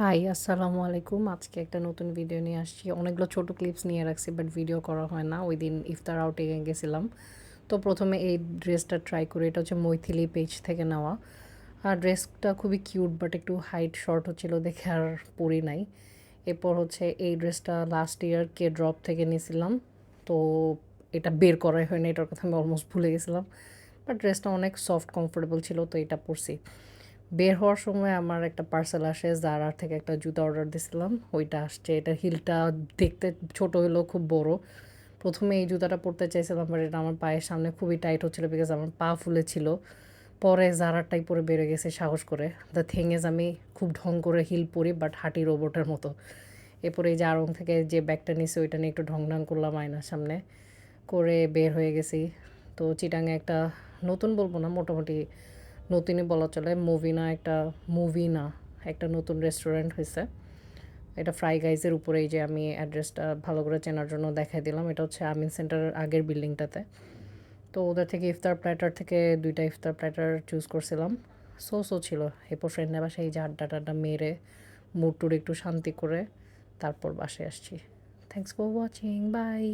High, আসসালামু আলাইকুম। আজকে একটা নতুন ভিডিও নিয়ে আসছি। অনেকগুলো ছোট ক্লিপস নিয়ে রাখছি বাট ভিডিও করা হয় না। ওইদিন ইফতার আউটিংয়ে গেছিলাম। তো প্রথমে এই ড্রেসটা ট্রাই করি। এটা হচ্ছে মৈথিলি পেজ থেকে নেওয়া। আর ড্রেসটা খুবই কিউট বাট একটু হাইট শর্ট হচ্ছিল দেখে আর পরি নাই। এরপর হচ্ছে এই ড্রেসটা লাস্ট ইয়ার কে ড্রপ থেকে নিয়েছিলাম। তো এটা বের করাই হয়নি, এটার কথা আমি অলমোস্ট ভুলে গেছিলাম। বাট ড্রেসটা অনেক সফট কমফোর্টেবল ছিল, তো এটা পরছি। বের হওয়ার সময় আমার একটা পার্সেল আসে, জারার থেকে একটা জুতা অর্ডার দিয়েছিলাম, ওইটা আসছে। এটার হিলটা দেখতে ছোট হলেও খুব বড়। প্রথমে এই জুতাটা পরতে চাইছিলাম বাট এটা আমার পায়ের সামনে খুবই টাইট হচ্ছিলো বিকজ আমার পা ফুলেছিল। পরে জারারটাই পরে বেড়ে গেছে সাহস করে। দ্য থিং ইজ আমি খুব ঢং করে হিল পরি বাট হাঁটি রোবটের মতো। এরপরে এই যে আড়ং থেকে যে ব্যাগটা নিয়েছি ওইটা নিয়ে একটু ঢং ঢং করলাম আয়নার সামনে, করে বের হয়ে গেছি। তো চিটাঙে একটা নতুন বলবো না, মোটামুটি নতুনই বলা চলে, মুভি না, একটা নতুন রেস্টুরেন্ট হয়েছে। এটা ফ্রাই গাইজের উপরে। এই যে আমি অ্যাড্রেসটা ভালো করে চেনার জন্য দেখাই দিলাম, এটা হচ্ছে আমিন সেন্টারের আগের বিল্ডিংটাতে। তো ওদের থেকে ইফতার প্ল্যাটার থেকে 2টা ইফতার প্ল্যাটার চুজ করছিলাম। সো ছিল। এরপর ফ্রেন্ডের বাসায় এই যে আড্ডা টাড্ডা মেরে মুড টুড একটু শান্তি করে তারপর বাসায় আসছি। Thanks for watching, by.